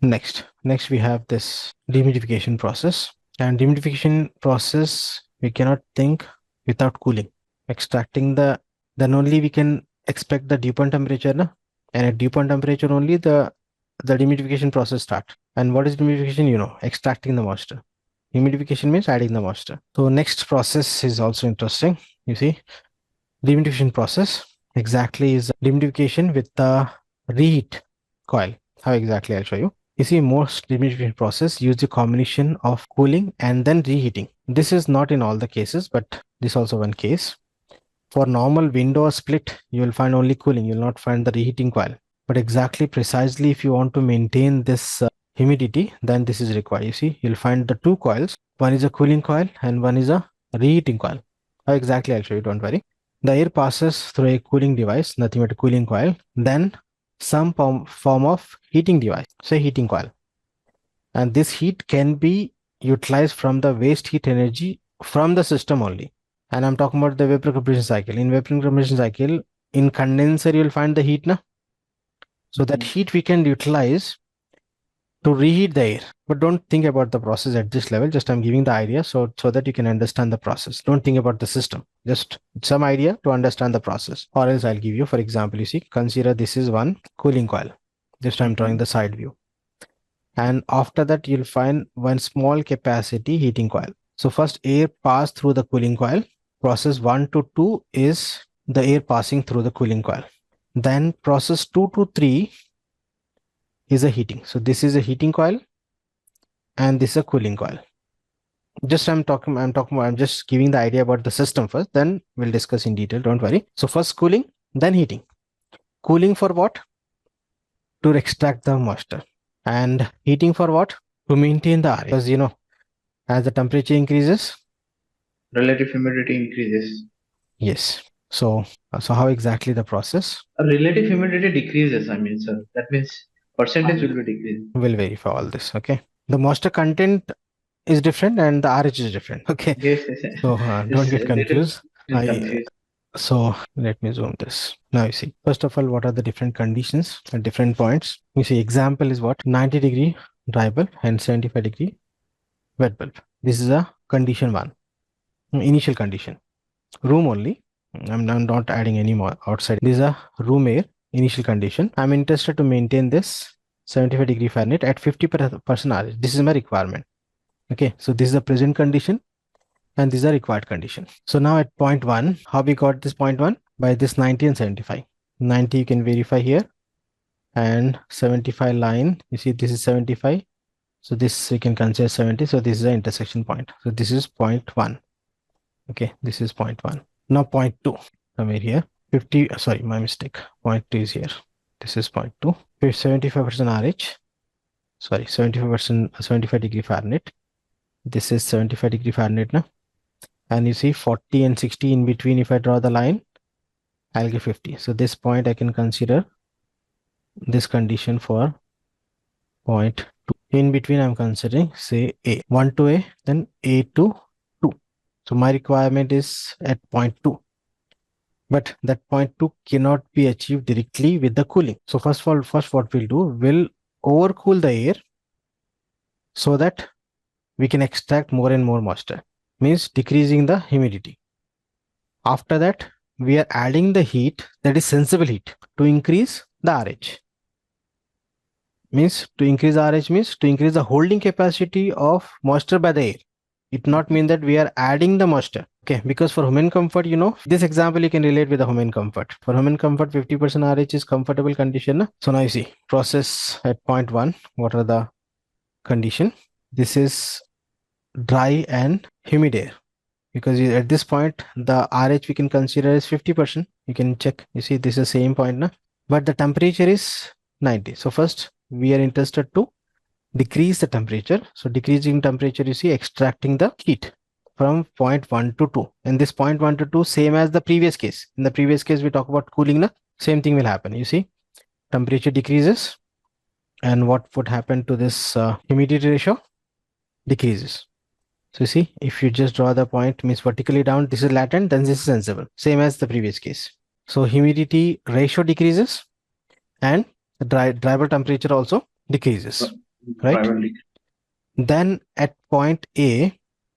Next we have this dehumidification process. And dehumidification process, we cannot think without cooling. Extracting then only we can expect the dew point temperature, na? And at dew point temperature only the dehumidification process start. And what is dehumidification? You know, extracting the moisture. Humidification means adding the moisture. So next process is also interesting. You see, dehumidification process exactly is dehumidification with the reheat coil. How exactly? I'll show you. You see, most dehumidification process use the combination of cooling and then reheating. This is not in all the cases, but this is also one case. For normal window split, you will find only cooling. You will not find the reheating coil. But exactly precisely if you want to maintain this humidity, then this is required. You see, you'll find the two coils. One is a cooling coil and one is a reheating coil. How exactly? I'll show you, don't worry. The air passes through a cooling device, nothing but a cooling coil, then some form of heating device, say heating coil. And this heat can be utilized from the waste heat energy from the system only. And I'm talking about the vapor compression cycle. In vapor compression cycle, in condenser, you'll find the heat, na? So that heat we can utilize to reheat the air. But don't think about the process at this level. Just I'm giving the idea so that you can understand the process. Don't think about the system. Just some idea to understand the process. Or else I'll give you, for example, you see, consider this is one cooling coil. Just I'm drawing the side view. And after that, you'll find one small capacity heating coil. So first air pass through the cooling coil. Process 1 to 2 is the air passing through the cooling coil. Then process 2 to 3 is a heating. So this is a heating coil and this is a cooling coil. Just I'm just giving the idea about the system first, then we'll discuss in detail, don't worry. So first cooling, then heating. Cooling for what? To extract the moisture. And heating for what? To maintain the air. Because, you know, as the temperature increases, relative humidity increases. Yes. So how exactly the process? Relative humidity decreases, I mean, sir. That means percentage will be decreasing. We'll verify all this. Okay. The moisture content is different and the RH is different. Okay. Yes, yes, yes. So don't get confused. Confused. So let me zoom this. Now you see, first of all, what are the different conditions at different points? You see, example is what? 90-degree dry bulb and 75-degree wet bulb. This is a condition one, initial condition. Room only. I'm not adding any more outside. This is a room air initial condition. I'm interested to maintain this 75-degree Fahrenheit at 50% RH. This is my requirement. Okay, so this is the present condition and these are required condition. So now at point 1, how we got this point 1? By this 90 and 75. 90 you can verify here and 75 line, you see this is 75. So this we can consider 70. So this is the intersection point. So this is point 1. Okay, this is point 1. Now point 2, somewhere here, 50, sorry, my mistake. Point 2 is here. This is point 2, 75% RH, sorry, 75%, 75-degree Fahrenheit. This is 75-degree Fahrenheit now. And you see 40 and 60 in between, if I draw the line, I'll get 50. So this point I can consider this condition for point 2. In between, I'm considering, say, A. 1 to A, then A to 2. So my requirement is at point 2. But that point 2 cannot be achieved directly with the cooling. So first what we'll do, we'll overcool the air so that we can extract more and more moisture. Means decreasing the humidity. After that, we are adding the heat, that is sensible heat, to increase the RH. Means to increase RH means to increase the holding capacity of moisture by the air. It not mean that we are adding the moisture. Okay, because for human comfort, you know, this example you can relate with the human comfort. For human comfort, 50% RH is comfortable condition. So now you see process at point 1. What are the condition? This is dry and humid air. Because at this point, the RH we can consider as 50%. You can check. You see, this is the same point now. But the temperature is 90. So first, we are interested to decrease the temperature. So decreasing temperature, you see, extracting the heat from point 1 to 2. And this point 1 to 2, same as the previous case. In the previous case, we talk about cooling. Na? Same thing will happen. You see, temperature decreases. And what would happen to this humidity ratio? Decreases. So you see, if you just draw the point, means vertically down, this is latent, then this is sensible. Same as the previous case. So humidity ratio decreases and the dry bulb temperature also decreases. right? Drival decrease. Then at point A,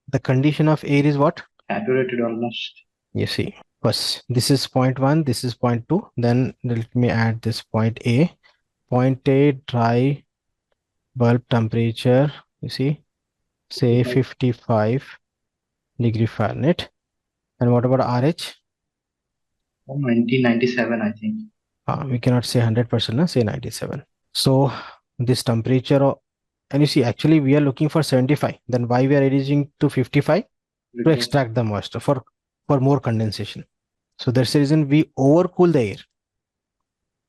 the condition of air is what? Saturated almost. You see, first this is point 1, this is point 2. Then let me add this point A. Point A, dry bulb temperature, you see, say 55 degree Fahrenheit. And what about RH? 1997, I think. We cannot say 100%, say 97. So this temperature, and you see, actually we are looking for 75. Then why we are reducing to 55? To extract the moisture for more condensation. So that's the reason we overcool the air.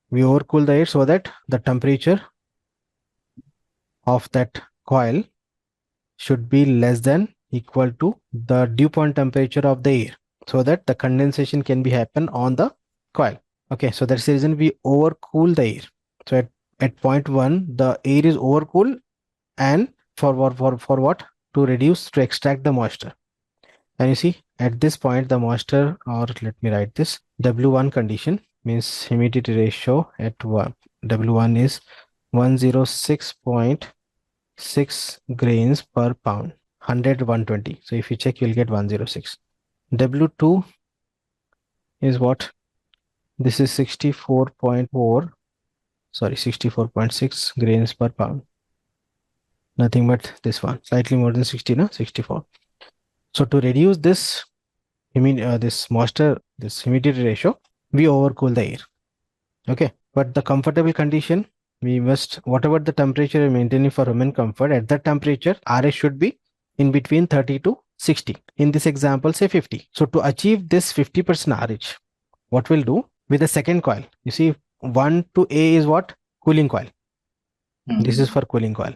We overcool the air so that the temperature of that coil should be less than equal to the dew point temperature of the air, so that the condensation can be happen on the coil. Okay, so that's the reason we overcool the air. So at point 1, the air is overcooled, and for what? To reduce, to extract the moisture. And you see, at this point, the moisture, or let me write this, W1 condition means humidity ratio at W1 is 106.6 grains per pound, 100, 120. So if you check, you'll get 106. W2 is what? This is 64.6 grains per pound. Nothing but this one, slightly more than 60, no? 64. So to reduce this, this moisture, this humidity ratio, we overcool the air. Okay, but the comfortable condition, we must, whatever the temperature we're maintaining for human comfort, at that temperature, RH should be in between 30 to 60. In this example, say 50. So to achieve this 50% RH, what we'll do with the second coil, you see, 1 to A is what? Cooling coil. This is for cooling coil.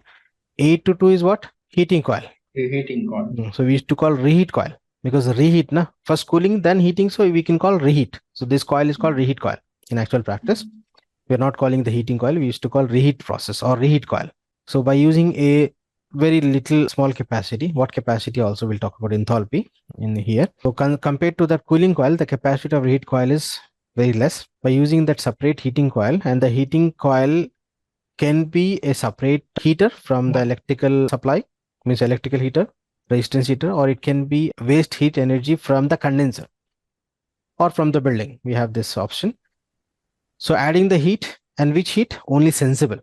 A to 2 is what? Heating coil. Reheating coil. So we used to call reheat coil, because reheat, na, first cooling, then heating, so we can call reheat. So this coil is called reheat coil. In actual practice, we are not calling the heating coil, we used to call reheat process or reheat coil. So by using a very little small capacity, what capacity also we'll talk about enthalpy in here. So compared to the cooling coil, the capacity of reheat coil is very less. By using that separate heating coil, and the heating coil can be a separate heater from the electrical supply, means electrical heater, resistance heater, or it can be waste heat energy from the condenser or from the building. We have this option. So adding the heat, and which heat? Only sensible.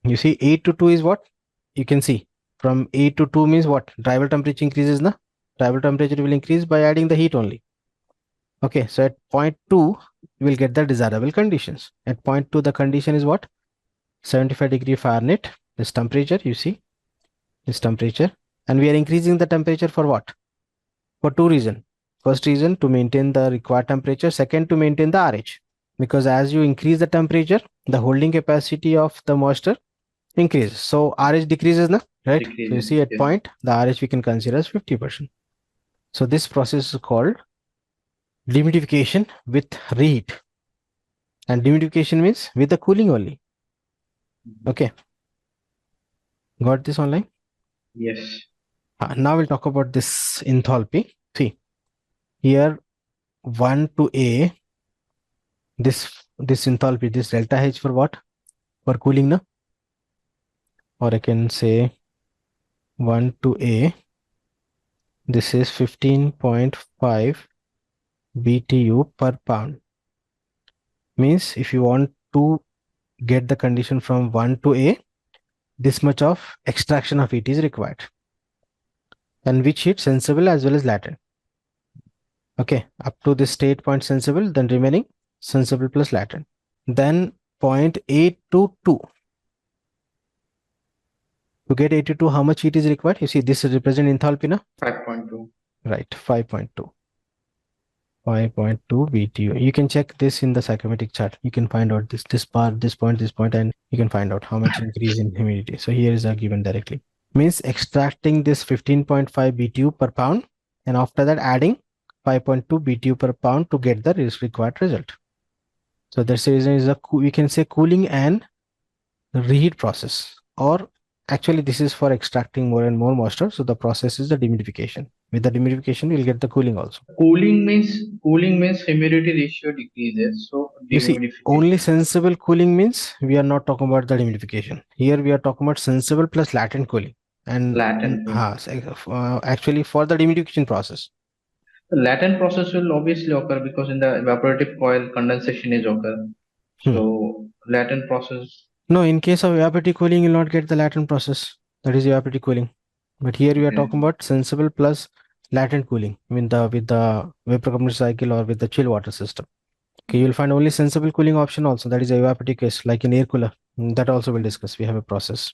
You see, 8 to 2 is what? You can see from 8 to 2 means what? Drivable temperature increases, na? Drivable temperature will increase by adding the heat only. Okay, so at point 2, you will get the desirable conditions. At point 2, the condition is what? 75 degree Fahrenheit. This temperature, you see, this temperature. And we are increasing the temperature for what? For two reasons. First reason, to maintain the required temperature. Second, to maintain the RH. Because as you increase the temperature, the holding capacity of the moisture increases. So RH decreases, na? Right? Decreases, so you see at yes. point, the RH we can consider as 50%. So this process is called dehumidification with reheat. And dehumidification means with the cooling only. Okay. Got this online? Yes. Now we'll talk about this enthalpy. See, here 1 to A, this enthalpy, this delta H for what? For cooling, na? Or I can say 1 to A, this is 15.5 BTU per pound. Means if you want to get the condition from 1 to A, this much of extraction of heat is required. And which heat? Sensible as well as latent. Okay, up to this state point sensible, then remaining sensible plus latent. Then point 8 to 2. To get 82, how much heat is required? You see, this represent enthalpy, na? 5.2. Right, 5.2. 5.2 BTU. You can check this in the psychrometric chart. You can find out this part, this point, and you can find out how much increase in humidity. So here is given directly. Means extracting this 15.5 BTU per pound, and after that adding 5.2 BTU per pound to get the required result. So that's the reason is we can say cooling and reheat process, or actually this is for extracting more and more moisture. So the process is the dehumidification. With the dehumidification, you'll get the cooling also. Cooling means humidity ratio decreases. So You see, only dehumidification. sensible cooling means we are not talking about the dehumidification. Here we are talking about sensible plus latent cooling. And Latent cooling. actually for the dehumidification process. The latent process will obviously occur because in the evaporative coil condensation is occur. Hmm. So latent process. No, in case of evaporative cooling, you'll not get the latent process. That is evaporative cooling. But here we are Okay. talking about sensible plus latent cooling with the vapor compressor cycle or with the chill water system. Okay, you'll find only sensible cooling option also. That is evaporative case, like in air cooler. That also we'll discuss. We have a process.